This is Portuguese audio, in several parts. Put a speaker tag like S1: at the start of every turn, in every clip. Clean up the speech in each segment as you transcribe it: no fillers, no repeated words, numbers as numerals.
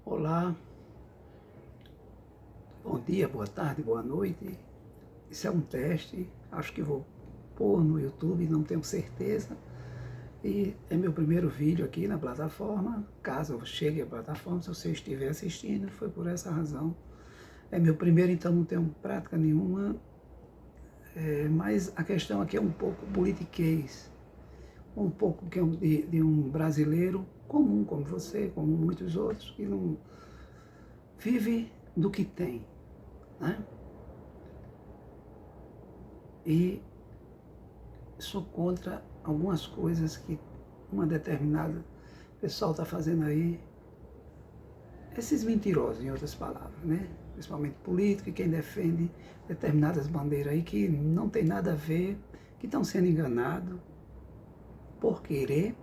S1: Olá, bom dia, boa tarde, boa noite. Isso é um teste, acho que vou pôr no YouTube, não tenho certeza. E é meu primeiro vídeo aqui na plataforma. Caso eu chegue à plataforma, se você estiver assistindo, foi por essa razão. É meu primeiro, então não tenho prática nenhuma. Mas a questão aqui é um pouco politiquês, um pouco de um brasileiro comum como você, como muitos outros, que não vive do que tem, né? E sou contra algumas coisas que uma determinada pessoal está fazendo aí, esses mentirosos, em outras palavras, né? Principalmente político e quem defende determinadas bandeiras aí que não tem nada a ver, que estão sendo enganados por querer,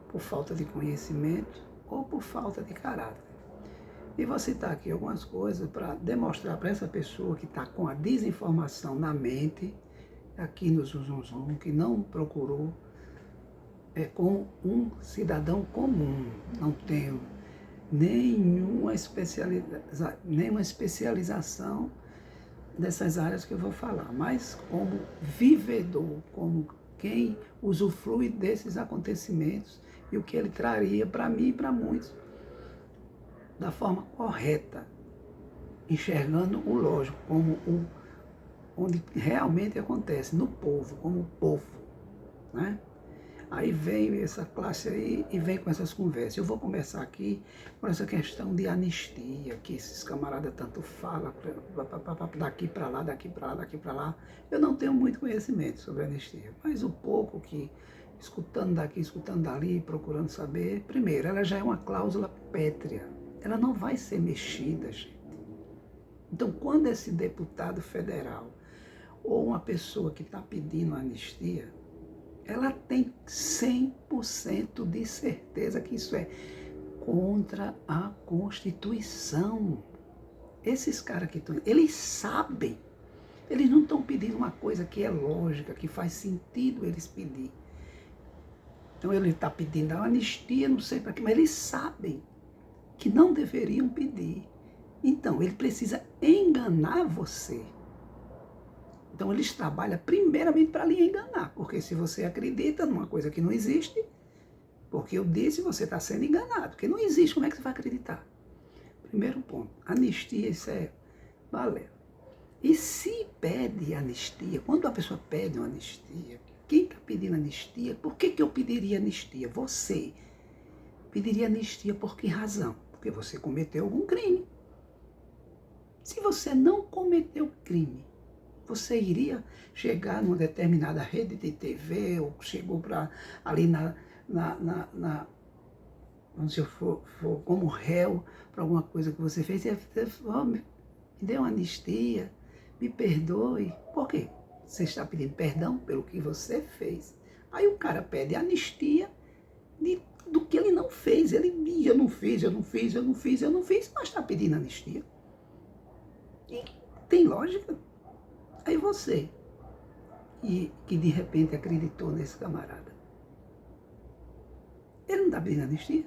S1: por falta de conhecimento ou por falta de caráter. E vou citar aqui algumas coisas para demonstrar para essa pessoa que está com a desinformação na mente, aqui no Zum, que não procurou como um cidadão comum, não tenho nenhuma especialização dessas áreas que eu vou falar, mas como vivedor, como quem usufrui desses acontecimentos e o que ele traria para mim e para muitos da forma correta, enxergando o lógico como onde realmente acontece, no povo, como povo, né? Aí vem essa classe aí e vem com essas conversas. Eu vou começar aqui por essa questão de anistia, que esses camaradas tanto falam, daqui para lá, daqui para lá, daqui para lá. Eu não tenho muito conhecimento sobre anistia, mas o pouco que, escutando daqui, escutando dali, procurando saber, primeiro, ela já é uma cláusula pétrea. Ela não vai ser mexida, gente. Então, quando esse deputado federal ou uma pessoa que está pedindo anistia, ela tem 100% de certeza que isso é contra a Constituição. Esses caras que estão, eles sabem, eles não estão pedindo uma coisa que é lógica, que faz sentido eles pedir. Então ele está pedindo a anistia, não sei para quê, mas eles sabem que não deveriam pedir. Então ele precisa enganar você. Então eles trabalham primeiramente para lhe enganar, porque se você acredita numa coisa que não existe, porque eu disse, você está sendo enganado, porque não existe, como é que você vai acreditar? Primeiro ponto, anistia, isso é valendo. E se pede anistia, quando a pessoa pede uma anistia, quem está pedindo anistia, por que eu pediria anistia? Você pediria anistia por que razão? Porque você cometeu algum crime. Se você não cometeu crime, você iria chegar numa determinada rede de TV, ou chegou para ali vamos dizer, for como réu para alguma coisa que você fez, e você me dê uma anistia, me perdoe. Por quê? Você está pedindo perdão pelo que você fez. Aí o cara pede anistia do que ele não fez. Ele diz, eu não fiz, mas está pedindo anistia. E tem lógica? Aí você, que de repente acreditou nesse camarada, ele não está pedindo anistia?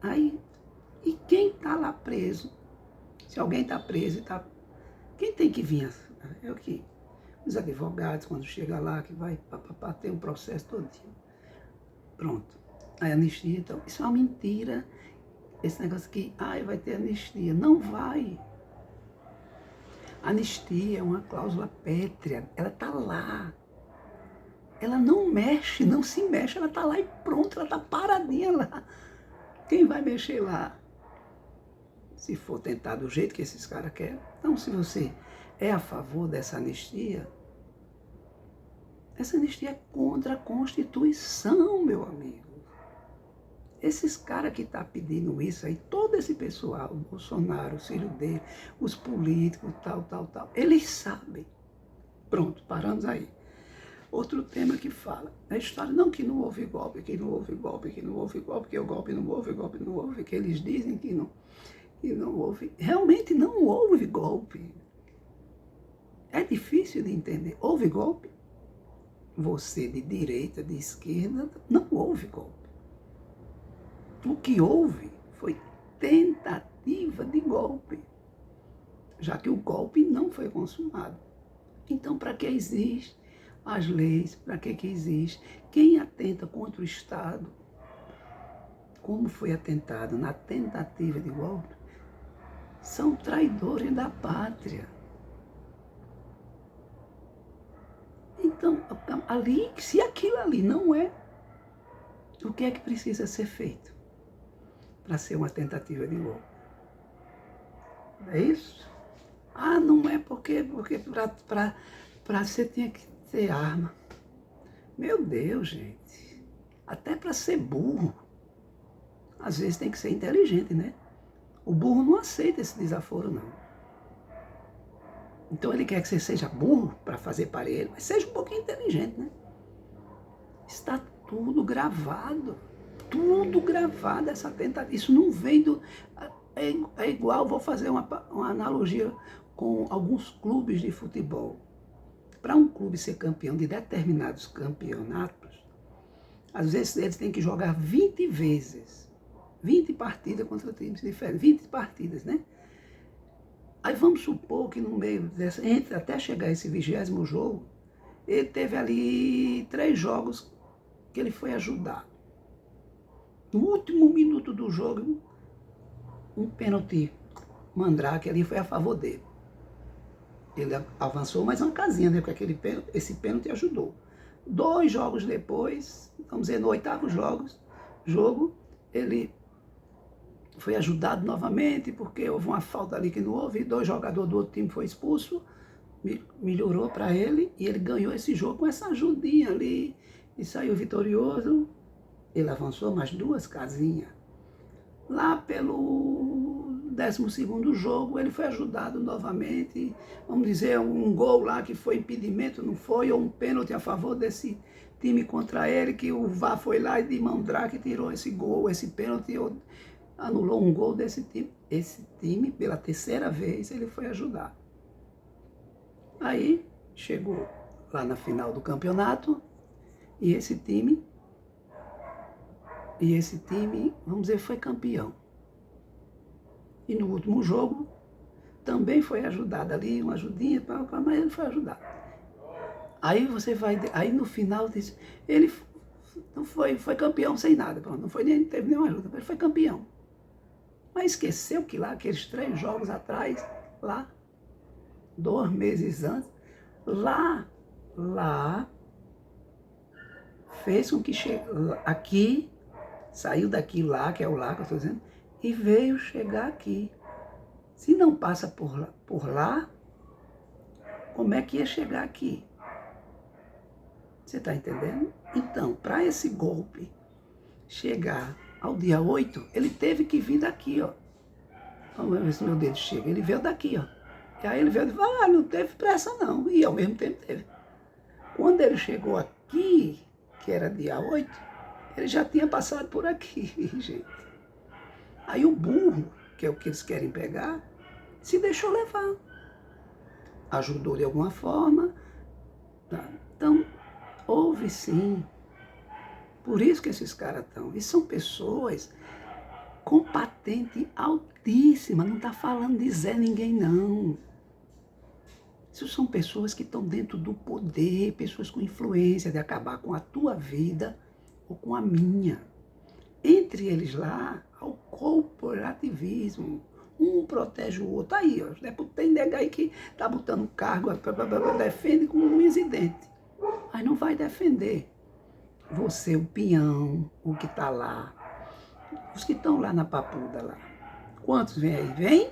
S1: Aí, e quem está lá preso? Se alguém está preso, quem tem que vir? É o que? Os advogados, quando chega lá, que vai ter um processo todinho. Pronto. Aí anistia, então, isso é uma mentira. Esse negócio que, vai ter anistia. Não vai. Anistia é uma cláusula pétrea, ela está lá. Ela não mexe, não se mexe, ela está lá e pronto, ela está paradinha lá. Quem vai mexer lá? Se for tentar do jeito que esses caras querem. Então, se você é a favor dessa anistia, essa anistia é contra a Constituição, meu amigo. Esses caras que estão pedindo isso aí, todo esse pessoal, o Bolsonaro, o filho dele, os políticos, tal, eles sabem. Pronto, paramos aí. Outro tema que fala, a história, não que não houve golpe, que o golpe não houve, que eles dizem que não houve. Realmente não houve golpe. É difícil de entender. Houve golpe? Você de direita, de esquerda, não houve golpe. O que houve foi tentativa de golpe, já que o golpe não foi consumado. Então, para que existem as leis? Para que existe? Quem atenta contra o Estado, como foi atentado na tentativa de golpe, são traidores da pátria. Então, ali, se aquilo ali não é, o que é que precisa ser feito para ser uma tentativa de golpe? É isso? Ah, não é porque para você tinha que ter arma. Meu Deus, gente. Até para ser burro, às vezes tem que ser inteligente, né? O burro não aceita esse desaforo, não. Então ele quer que você seja burro para fazer para ele, mas seja um pouquinho inteligente, né? Está tudo gravado. Tudo gravado, essa tentativa. Isso não vem do... É igual, vou fazer uma analogia com alguns clubes de futebol. Para um clube ser campeão de determinados campeonatos, às vezes eles têm que jogar 20 vezes. 20 partidas contra times diferentes. 20 partidas, né? Aí vamos supor que no meio dessa, até chegar esse 20º jogo, ele teve ali 3 jogos que ele foi ajudar. No último minuto do jogo, um pênalti mandrake ali foi a favor dele. Ele avançou mais uma casinha, né? Porque esse pênalti ajudou. 2 jogos depois, vamos dizer, no 8º jogo, ele foi ajudado novamente, porque houve uma falta ali que não houve, 2 jogadores do outro time foram expulsos, melhorou para ele, e ele ganhou esse jogo com essa ajudinha ali, e saiu vitorioso. Ele avançou mais 2 casinhas. Lá pelo 12º jogo, ele foi ajudado novamente, vamos dizer, um gol lá que foi impedimento, não foi, ou um pênalti a favor desse time contra ele, que o VAR foi lá e de mandrake tirou esse gol, esse pênalti, anulou um gol desse time. Esse time, pela 3ª vez, ele foi ajudar. Aí, chegou lá na final do campeonato, e esse time, vamos dizer, foi campeão. E no último jogo, também foi ajudado ali, uma ajudinha, mas ele foi ajudado. Aí você vai, aí no final, ele não foi campeão sem nada, não teve nenhuma ajuda, mas ele foi campeão. Mas esqueceu que lá, aqueles 3 jogos atrás, lá, 2 meses antes, lá, fez com que aqui, saiu daqui lá, que é o lá que eu estou dizendo, e veio chegar aqui. Se não passa por lá, como é que ia chegar aqui? Você está entendendo? Então, para esse golpe chegar ao dia 8, ele teve que vir daqui, ó. Vamos ver se meu dedo chega. Ele veio daqui, ó. E aí ele veio e falou, não teve pressa não. E ao mesmo tempo teve. Quando ele chegou aqui, que era dia 8, ele já tinha passado por aqui, gente. Aí o burro, que é o que eles querem pegar, se deixou levar. Ajudou de alguma forma. Tá? Então, houve sim. Por isso que esses caras estão. E são pessoas com patente altíssima. Não está falando de Zé Ninguém, não. Isso são pessoas que estão dentro do poder, pessoas com influência de acabar com a tua vida ou com a minha. Entre eles lá, há o corporativismo. Um protege o outro. Aí, ó, tem nega aí que está botando cargo, defende com unhas e dentes. Mas não vai defender. Você, o peão, o que está lá, os que estão lá na papuda lá. Quantos vêm aí? Vem,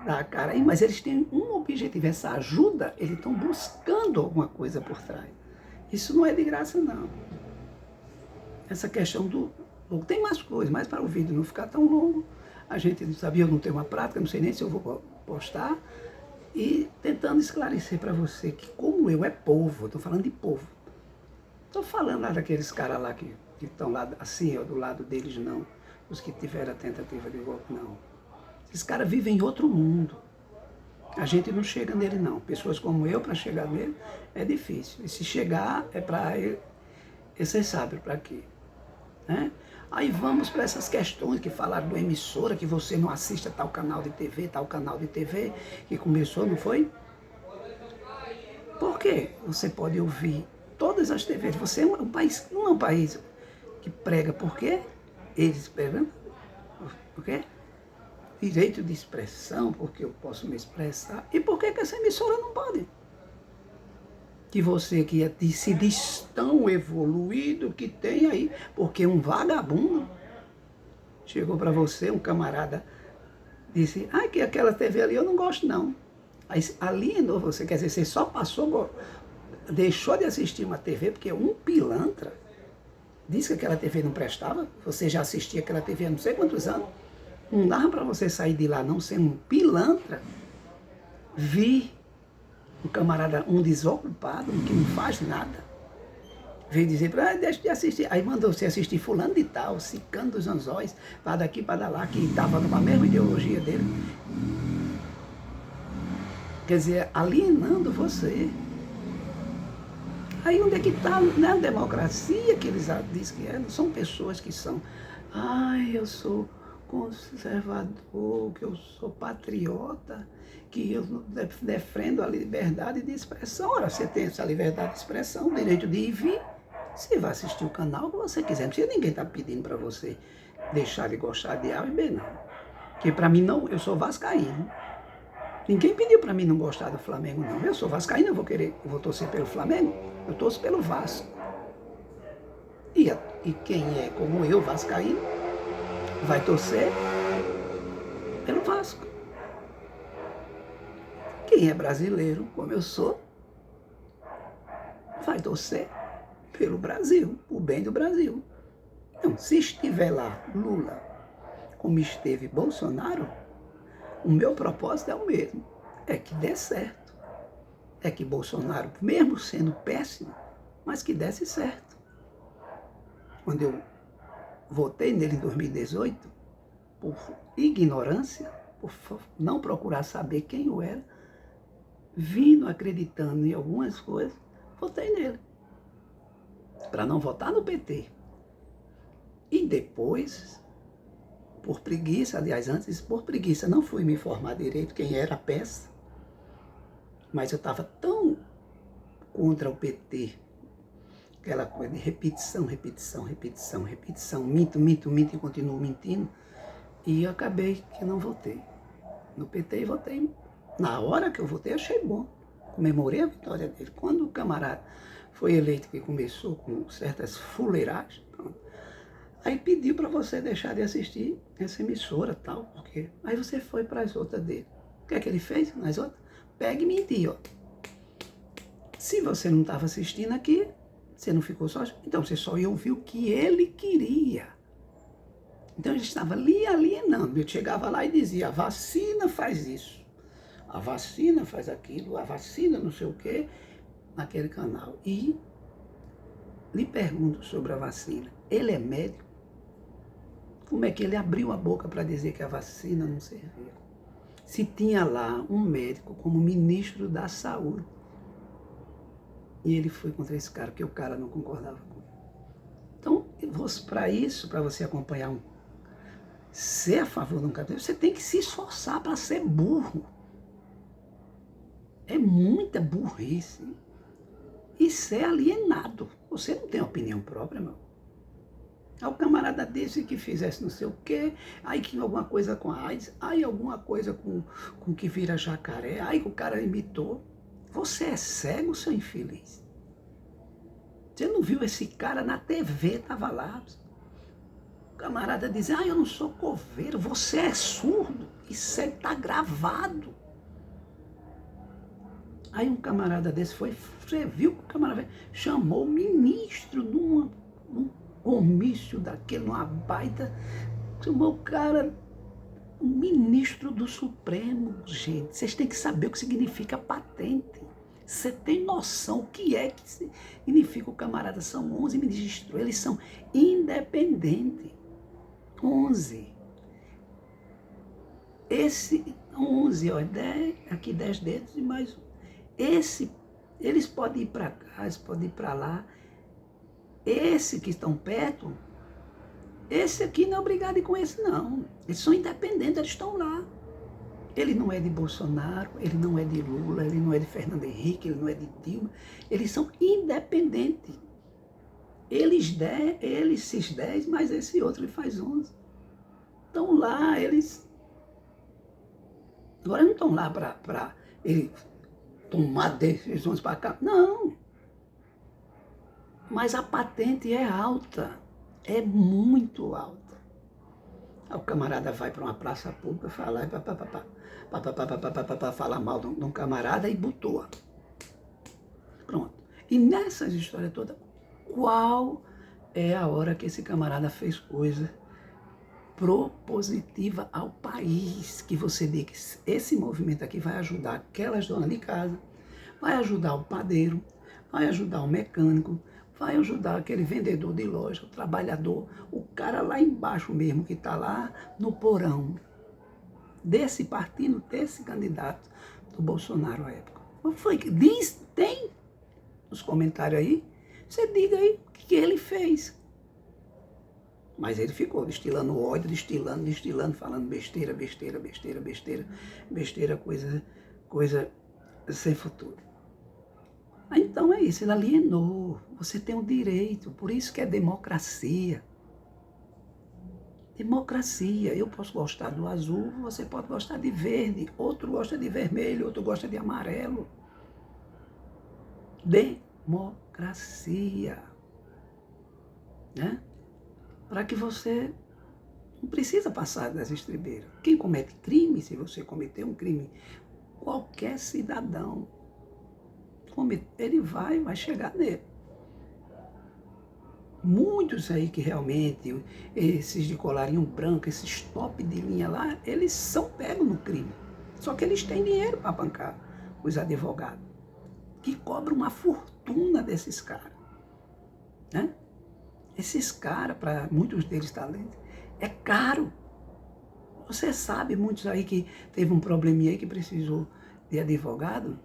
S1: dá a cara aí, mas eles têm um objetivo. Essa ajuda, eles estão buscando alguma coisa por trás. Isso não é de graça, não. Essa questão do... Tem mais coisas, mas para o vídeo não ficar tão longo, a gente não sabia, eu não tenho uma prática, não sei nem se eu vou postar, e tentando esclarecer para você que como eu é povo, estou falando de povo. Estou falando lá daqueles caras lá que estão lá assim, ó, do lado deles, não. Os que tiveram a tentativa de golpe, não. Esses caras vivem em outro mundo. A gente não chega nele, não. Pessoas como eu, para chegar nele, é difícil. E se chegar, é para ele. Vocês sabem para quê. Né? Aí vamos para essas questões que falaram do emissora, que você não assiste a tal canal de TV, que começou, não foi? Por quê? Você pode ouvir todas as TVs. Você é um país, não é um país que prega por quê? Eles pregam por quê? Direito de expressão, porque eu posso me expressar. E por que essa emissora não pode? Que você que se diz tão evoluído que tem aí, porque um vagabundo chegou para você, um camarada, disse, que aquela TV ali eu não gosto não. Aí alienou você, quer dizer, você só passou, deixou de assistir uma TV porque um pilantra disse que aquela TV não prestava, você já assistia aquela TV há não sei quantos anos, não dava para você sair de lá não ser um pilantra, vir um camarada, um desocupado, um que não faz nada, veio dizer para deixa de assistir, aí mandou você assistir fulano de tal, Cicano dos Anzóis, para daqui, para lá, que estava numa mesma ideologia dele, quer dizer, alienando você. Aí onde é que está, na democracia que eles dizem que é, não são pessoas que são, eu sou conservador, que eu sou patriota, que eu defendo a liberdade de expressão. Ora, você tem essa liberdade de expressão, o direito de ir e vir, você vai assistir o canal que você quiser, não precisa ninguém está pedindo para você deixar de gostar de A e B, não. Porque para mim não, eu sou vascaíno. Ninguém pediu para mim não gostar do Flamengo, não. Eu sou vascaíno, eu vou torcer pelo Flamengo, eu torço pelo Vasco. E quem é como eu, vascaíno, vai torcer pelo Vasco. Quem é brasileiro, como eu sou, vai torcer pelo Brasil, o bem do Brasil. Então, se estiver lá Lula, como esteve Bolsonaro, o meu propósito é o mesmo, é que dê certo. É que Bolsonaro, mesmo sendo péssimo, mas que desse certo. Quando eu votei nele em 2018, por ignorância, por não procurar saber quem eu era, vindo acreditando em algumas coisas, votei nele. Para não votar no PT. E depois, por preguiça, aliás, antes, por preguiça, não fui me informar direito quem era a peça, mas eu estava tão contra o PT, aquela coisa de repetição, minto e continuo mentindo, e eu acabei que não votei no PT e votei. Na hora que eu votei, achei bom, comemorei a vitória dele. Quando o camarada foi eleito, que começou com certas fuleiragens, aí pediu para você deixar de assistir essa emissora tal, porque aí você foi para as outras dele. O que é que ele fez nas outras? Pega e mentir, ó. Se você não estava assistindo aqui, você não ficou só, então você só ia ouvir o que ele queria. Então ele estava ali alienando. Eu chegava lá e dizia, a vacina faz isso, a vacina faz aquilo, a vacina não sei o quê, naquele canal. E lhe pergunto sobre a vacina. Ele é médico? Como é que ele abriu a boca para dizer que a vacina não servia? Se tinha lá um médico como ministro da saúde, e ele foi contra esse cara, porque o cara não concordava com ele. Então, para isso, para você acompanhar ser a favor de um candidato, você tem que se esforçar para ser burro. É muita burrice. E ser alienado. Você não tem opinião própria, irmão. Aí o camarada desse que fizesse não sei o quê, aí que alguma coisa com a AIDS, aí alguma coisa com que vira jacaré, aí que o cara imitou. Você é cego, seu infeliz. Você não viu esse cara na TV, estava lá. O camarada diz, eu não sou coveiro, você é surdo, isso está gravado. Aí um camarada desse você viu que o camarada chamou o ministro num comício daquele, numa baita, chamou o cara, o ministro do Supremo, gente. Vocês têm que saber o que significa patente. Você tem noção o que é que significa o camarada? São 11 ministros, eles são independentes. 11. Esse 11, ó, 10, aqui 10 dedos e mais um. Eles podem ir para cá, eles podem ir para lá. Esse que estão perto, Esse aqui não é obrigado a ir com esse, não. Eles são independentes, eles estão lá. Ele não é de Bolsonaro, ele não é de Lula, ele não é de Fernando Henrique, ele não é de Dilma. Eles são independentes. Esses 10, mas esse outro ele faz 11. Estão lá, eles... Agora não estão lá para ele tomar decisões para cá. Não. Mas a patente é alta. É muito alta. Aí o camarada vai para uma praça pública falar falar mal de um camarada e botou. Pronto. E nessas histórias todas, qual é a hora que esse camarada fez coisa propositiva ao país, que você diz que esse movimento aqui vai ajudar aquelas donas de casa, vai ajudar o padeiro, vai ajudar o mecânico, vai ajudar aquele vendedor de loja, o trabalhador, o cara lá embaixo mesmo, que está lá no porão desse partido, desse candidato do Bolsonaro à época. Não foi que diz, tem nos comentários aí, você diga aí o que ele fez. Mas ele ficou destilando ódio, destilando, falando besteira, coisa sem futuro. Então é isso, ele alienou. Você tem o direito, por isso que é democracia. Democracia. Eu posso gostar do azul, você pode gostar de verde, outro gosta de vermelho, outro gosta de amarelo. Democracia. Né? Para que você não precisa passar das estribeiras. Quem comete crime, se você cometer um crime, qualquer cidadão, ele vai chegar nele. Muitos aí que realmente, esses de colarinho branco, esses top de linha lá, eles são pegos no crime. Só que eles têm dinheiro para bancar os advogados, que cobram uma fortuna desses caras. Né? Esses caras, para muitos deles talentos, é caro. Você sabe, muitos aí que teve um probleminha aí que precisou de advogado,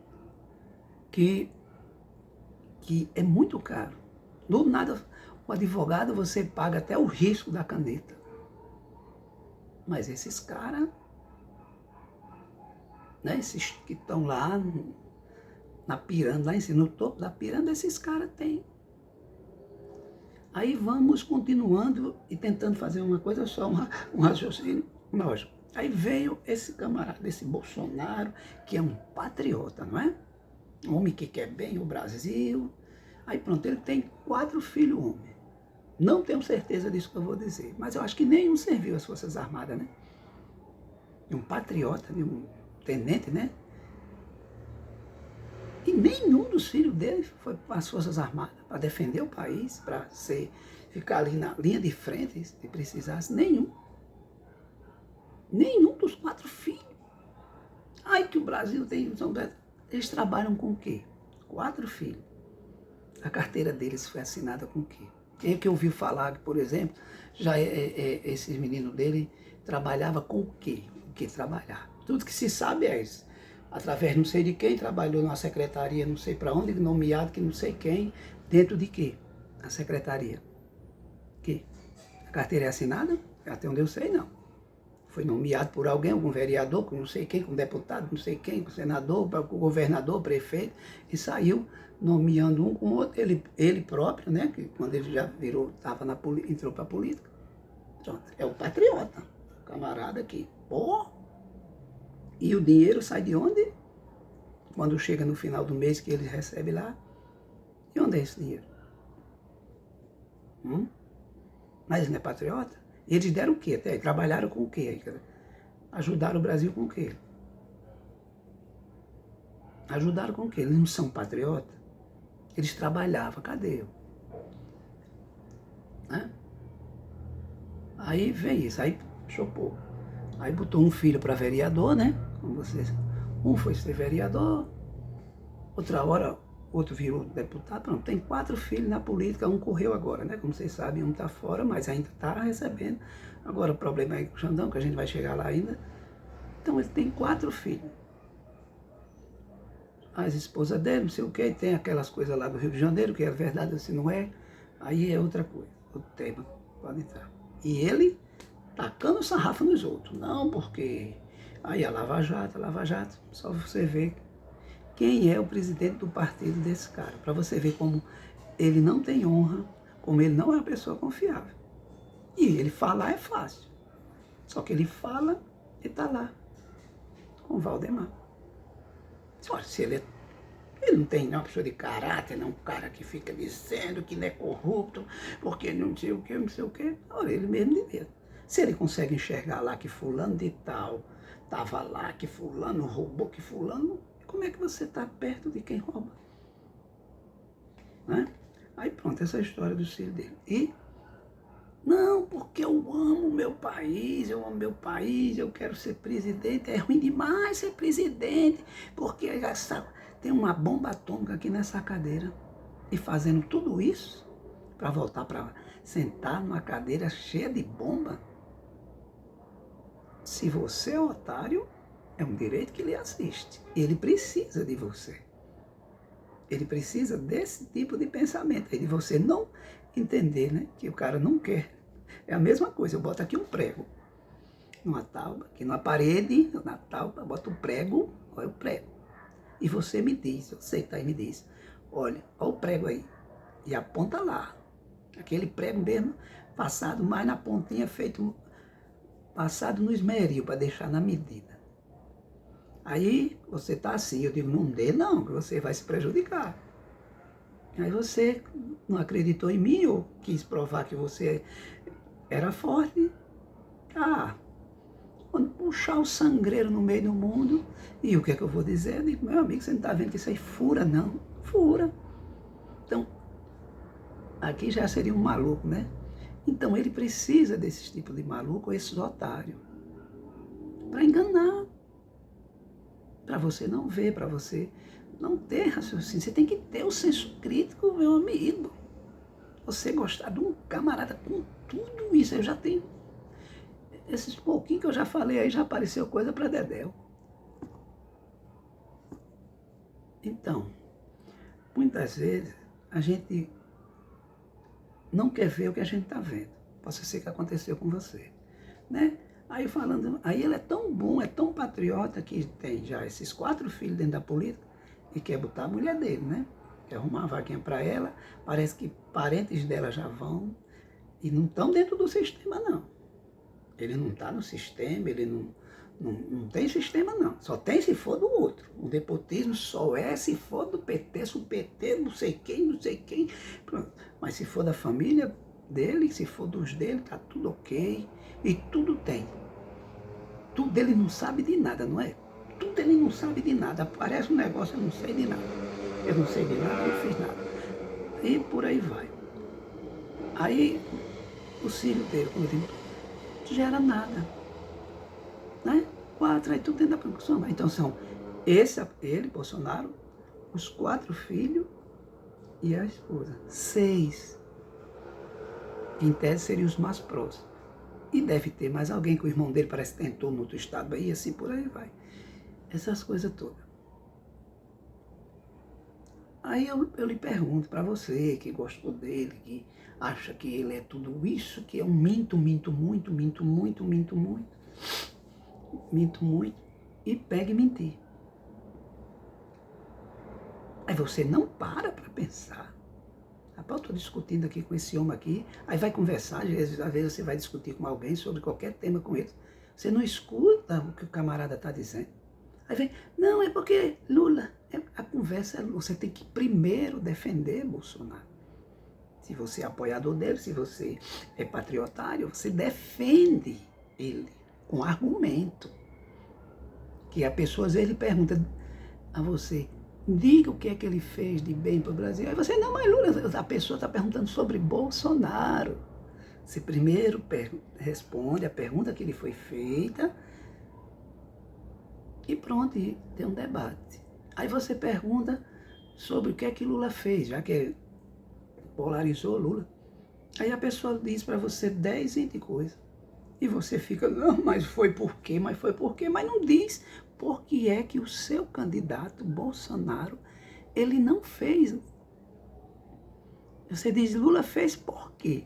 S1: que é muito caro. Do nada, o advogado você paga até o risco da caneta. Mas esses caras, né, esses que estão lá na pirâmide, lá em cima, no topo da pirâmide, esses caras têm. Aí vamos continuando e tentando fazer uma coisa só, um raciocínio lógico. Aí veio esse camarada, esse Bolsonaro, que é um patriota, não é? Um homem que quer bem o Brasil. Aí pronto, ele tem 4 filhos homens. Não tenho certeza disso que eu vou dizer, mas eu acho que nenhum serviu às Forças Armadas, né? Um patriota, um tenente, né? E nenhum dos filhos dele foi para as Forças Armadas, para defender o país, para ficar ali na linha de frente, se precisasse. Nenhum. Nenhum dos 4 filhos. Ai, que o Brasil tem... Eles trabalham com o quê? 4 filhos. A carteira deles foi assinada com o quê? Quem é que ouviu falar que, por exemplo, já esses meninos dele trabalhavam com o quê? O que trabalhar? Tudo que se sabe é isso. Através não sei de quem, trabalhou numa secretaria, não sei para onde, nomeado que não sei quem, dentro de quê? A secretaria. Que? A carteira é assinada? Até onde eu sei, não. Foi nomeado por alguém, algum vereador, com não sei quem, com deputado, não sei quem, com senador, com governador, prefeito, e saiu nomeando um com o outro, ele próprio, né, que quando ele já virou, entrou para a política. Pronto, é o patriota, o camarada aqui. Pô! E o dinheiro sai de onde? Quando chega no final do mês que ele recebe lá. E onde é esse dinheiro? Mas ele não é patriota? Eles deram o quê? Até trabalharam com o quê? Ajudaram o Brasil com o quê? Ajudaram com o quê? Eles não são patriotas? Eles trabalhavam. Cadê eu? Né? Aí vem isso. Aí chopou. Aí botou um filho para vereador, né? Como vocês. Um foi ser vereador, outra hora outro virou deputado. Pronto, tem 4 filhos na política, um correu agora, né? Como vocês sabem, um está fora, mas ainda está recebendo. Agora o problema é com o Xandão, que a gente vai chegar lá ainda. Então ele tem 4 filhos. As esposas dele, não sei o que, tem aquelas coisas lá do Rio de Janeiro, que é verdade ou se não é, aí é outra coisa, outro tema, pode entrar. E ele tacando sarrafo nos outros. Não, porque aí a Lava Jato, só você ver quem é o presidente do partido desse cara, para você ver como ele não tem honra, como ele não é uma pessoa confiável. E ele falar é fácil, só que ele fala e está lá, com o Valdemar. Olha, se ele não tem uma pessoa de caráter, não, um cara que fica dizendo que não é corrupto, porque não sei o que, não sei o que. Olha, ele mesmo devia. Se ele consegue enxergar lá que fulano de tal estava lá, que fulano roubou, que fulano... Como é que você está perto de quem rouba? Né? Aí pronto, essa é a história do filho dele. E, não, porque eu amo meu país, eu quero ser presidente, é ruim demais ser presidente, porque tem uma bomba atômica aqui nessa cadeira. E fazendo tudo isso para voltar para sentar numa cadeira cheia de bomba. Se você é otário, é um direito que lhe assiste. Ele precisa de você. Ele precisa desse tipo de pensamento, aí de você não entender, né, que o cara não quer. É a mesma coisa, eu boto aqui um prego numa tábua, aqui na parede, na tábua, boto um prego, olha o prego. E você me diz, você tá aí, me diz, olha o prego aí, e aponta lá. Aquele prego mesmo, passado mais na pontinha, feito, passado no esmeril, para deixar na medida. Aí você tá assim, eu digo, não dê não, que você vai se prejudicar. Aí você não acreditou em mim, ou quis provar que você era forte. Ah, quando puxar o sangreiro no meio do mundo, e o que é que eu vou dizer? Eu digo, meu amigo, você não está vendo que isso aí fura, não? Fura. Então, aqui já seria um maluco, né? Então, ele precisa desse tipo de maluco, esses otários, para enganar, para você não ver, para você não ter raciocínio. Você tem que ter o senso crítico, meu amigo. Você gostar de um camarada com tudo isso, eu já tenho... Esses pouquinhos que eu já falei aí, já apareceu coisa para Dedéu. Então, muitas vezes, a gente não quer ver o que a gente está vendo. Possa ser que aconteceu com você, né? Aí falando, aí ele é tão bom, é tão patriota que tem já esses 4 filhos dentro da política e quer botar a mulher dele, né? Quer arrumar uma vaguinha para ela, parece que parentes dela já vão e não estão dentro do sistema, não. Ele não está no sistema, ele não tem sistema, não. Só tem se for do outro. O nepotismo só é se for do PT, se o PT não sei quem. Pronto. Mas se for da família dele, se for dos dele, tá tudo ok. E tudo tem. Tudo ele não sabe de nada, não é? Tudo ele não sabe de nada. Aparece um negócio, eu não sei de nada. Eu não sei de nada, eu não fiz nada. E por aí vai. Aí, o filho dele, como eu digo, gera nada, né? 4, aí tudo dentro da produção. Então são ele, Bolsonaro, os 4 filhos e a esposa. 6, que em tese seriam os mais próximos. E deve ter mais alguém que o irmão dele parece que tentou no outro estado, aí assim por aí vai. Essas coisas todas. Aí eu lhe pergunto para você que gostou dele, que acha que ele é tudo isso, que é um minto muito, e pega e mentir. Aí você não para pensar. Rapaz, eu estou discutindo aqui com esse homem aqui, aí vai conversar, às vezes você vai discutir com alguém sobre qualquer tema com ele. Você não escuta o que o camarada está dizendo. Aí vem, não, é porque Lula, a conversa, você tem que primeiro defender Bolsonaro. Se você é apoiador dele, se você é patriotário, você defende ele com argumento. Que a pessoa às vezes pergunta a você, diga o que é que ele fez de bem para o Brasil. Aí você, não, mas Lula, a pessoa está perguntando sobre Bolsonaro. Você primeiro responde a pergunta que lhe foi feita e pronto, e tem um debate. Aí você pergunta sobre o que é que Lula fez, já que polarizou Lula. Aí a pessoa diz para você 10, 20 coisas. E você fica, não, mas foi por quê, mas não diz por que é que o seu candidato, Bolsonaro, ele não fez. Você diz, Lula fez por quê?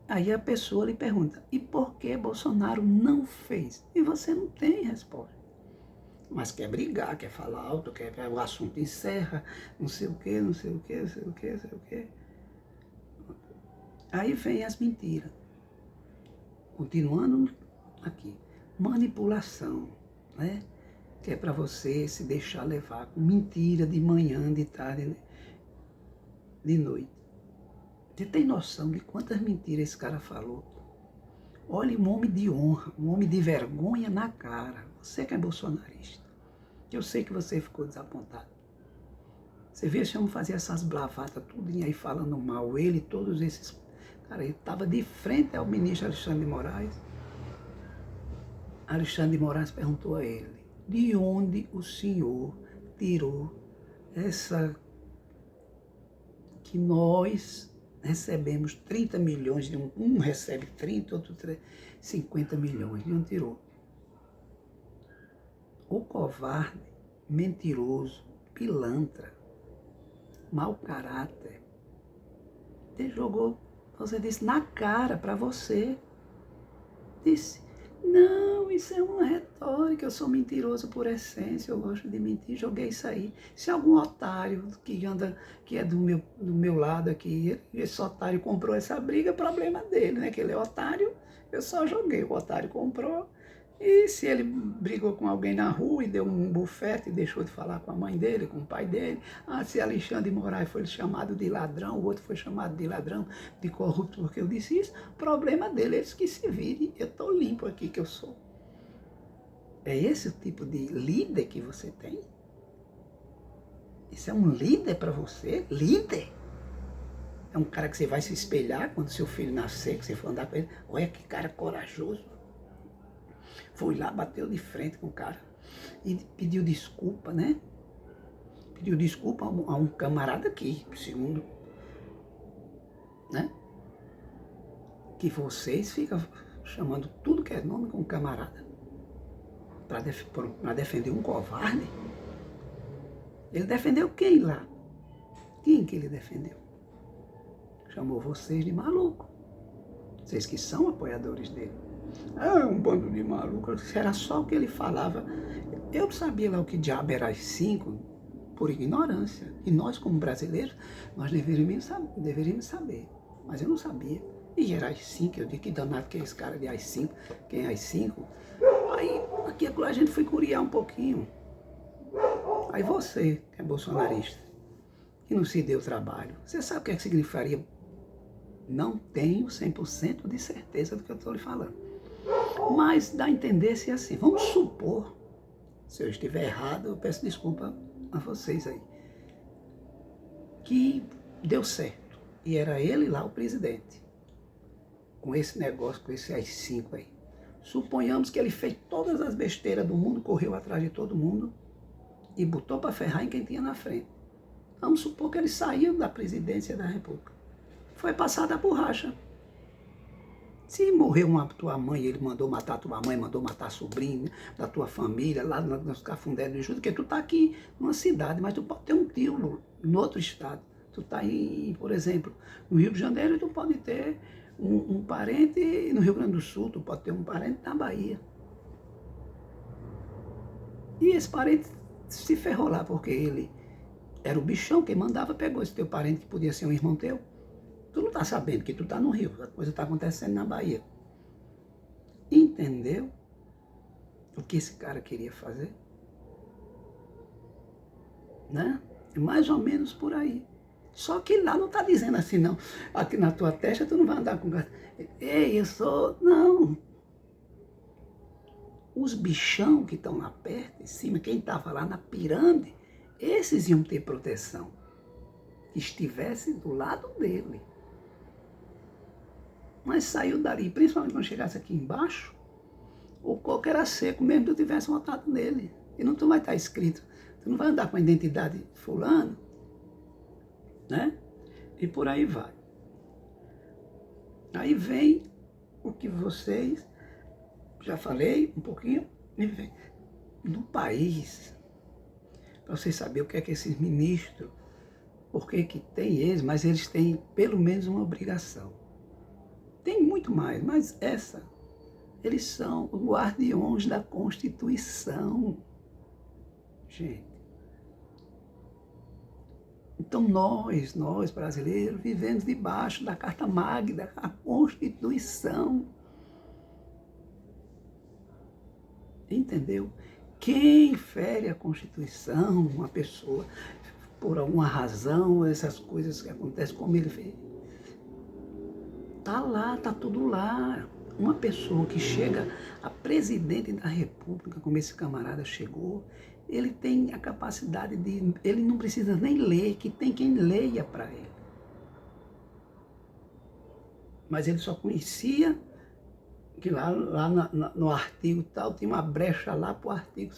S1: Aí a pessoa lhe pergunta, e por que Bolsonaro não fez? E você não tem resposta. Mas quer brigar, quer falar alto, quer o assunto encerra, não sei o quê, não sei o quê, não sei o quê, não sei o quê. Aí vem as mentiras. Continuando aqui. Manipulação, né? Que é para você se deixar levar com mentira de manhã, de tarde, de noite. Você tem noção de quantas mentiras esse cara falou? Olha, um homem de honra, um homem de vergonha na cara. Você que é bolsonarista. Eu sei que você ficou desapontado. Você vê esse homem fazer essas blavatas, tudo aí falando mal, ele e todos esses. Cara, ele estava de frente ao ministro Alexandre de Moraes. Alexandre de Moraes perguntou a ele, de onde o senhor tirou essa que nós recebemos 30 milhões, um recebe 30, outro 50 milhões, de onde tirou? O covarde, mentiroso, pilantra, mau caráter, ele jogou, você disse, na cara para você. Disse, não, isso é uma retórica, eu sou mentiroso por essência, eu gosto de mentir, joguei isso aí. Se algum otário que anda, que é do meu lado aqui, esse otário comprou essa briga, problema dele, né? Que ele é otário, eu só joguei, o otário comprou. E se ele brigou com alguém na rua e deu um bufete e deixou de falar com a mãe dele, com o pai dele, se Alexandre de Moraes foi chamado de ladrão, o outro foi chamado de ladrão, de corrupto, porque eu disse isso, problema dele, eles que se virem, eu estou limpo aqui que eu sou. É esse o tipo de líder que você tem? Isso é um líder para você? Líder? É um cara que você vai se espelhar quando seu filho nascer, que você for andar com ele, olha que cara corajoso. Foi lá, bateu de frente com o cara e pediu desculpa, né? Pediu desculpa a um camarada aqui, segundo, né? Que vocês ficam chamando tudo que é nome com camarada para defender um covarde. Ele defendeu quem lá? Quem que ele defendeu? Chamou vocês de maluco. Vocês que são apoiadores dele. Um bando de maluco. Era só o que ele falava. Eu não sabia lá o que diabo era AI-5, por ignorância. E nós, como brasileiros, nós deveríamos saber. Mas eu não sabia. E era AI-5, eu disse, que danado que é esse cara de AI-5, quem é AI-5? Aí, aqui a gente foi curiar um pouquinho. Aí você, que é bolsonarista, que não se deu trabalho, você sabe o que significaria? Não tenho 100% de certeza do que eu estou lhe falando. Mas dá a entender se é assim. Vamos supor, se eu estiver errado, eu peço desculpa a vocês aí, que deu certo. E era ele lá o presidente, com esse negócio, com esse AI-5 aí. Suponhamos que ele fez todas as besteiras do mundo, correu atrás de todo mundo e botou para ferrar em quem tinha na frente. Vamos supor que ele saiu da presidência da República. Foi passada a borracha. Se morreu tua mãe, ele mandou matar tua mãe, mandou matar sobrinho da tua família, lá nos Cafundé do Judas, porque tu tá aqui numa cidade, mas tu pode ter um tio no outro estado. Tu tá aí, por exemplo, no Rio de Janeiro, tu pode ter um parente no Rio Grande do Sul, tu pode ter um parente na Bahia. E esse parente se ferrou lá, porque ele era o bichão, quem mandava pegou esse teu parente, que podia ser um irmão teu. Tu não tá sabendo que tu tá no Rio, a coisa tá acontecendo na Bahia. Entendeu o que esse cara queria fazer? Né? É mais ou menos por aí. Só que lá não tá dizendo assim, não. Aqui na tua testa tu não vai andar com... Ei, eu sou... Não. Os bichão que estão lá perto, em cima, quem estava lá na pirâmide, esses iam ter proteção. Que estivesse do lado dele. Mas saiu dali, principalmente quando chegasse aqui embaixo, o coco era seco, mesmo que eu tivesse votado nele. E não tu vai estar escrito. Tu não vai andar com a identidade fulano, né? E por aí vai. Aí vem o que vocês, já falei um pouquinho, e vem no país, para vocês saberem o que é que esses ministros, por que tem eles, mas eles têm pelo menos uma obrigação. Tem muito mais, mas eles são os guardiões da Constituição, gente. Então nós brasileiros, vivemos debaixo da Carta Magna, da Constituição. Entendeu? Quem fere a Constituição, uma pessoa, por alguma razão, essas coisas que acontecem, como ele fez, tá lá, tá tudo lá. Uma pessoa que chega a presidente da República, como esse camarada chegou, ele tem a capacidade de, ele não precisa nem ler, que tem quem leia para ele. Mas ele só conhecia que lá no artigo tal, tinha uma brecha lá para o artigo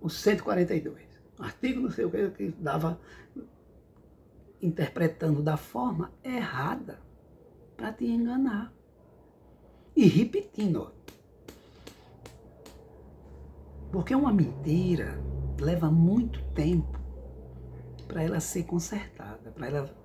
S1: o 142. Artigo não sei o que dava, interpretando da forma errada para te enganar. E repetindo. Porque uma mentira leva muito tempo para ela ser consertada, para ela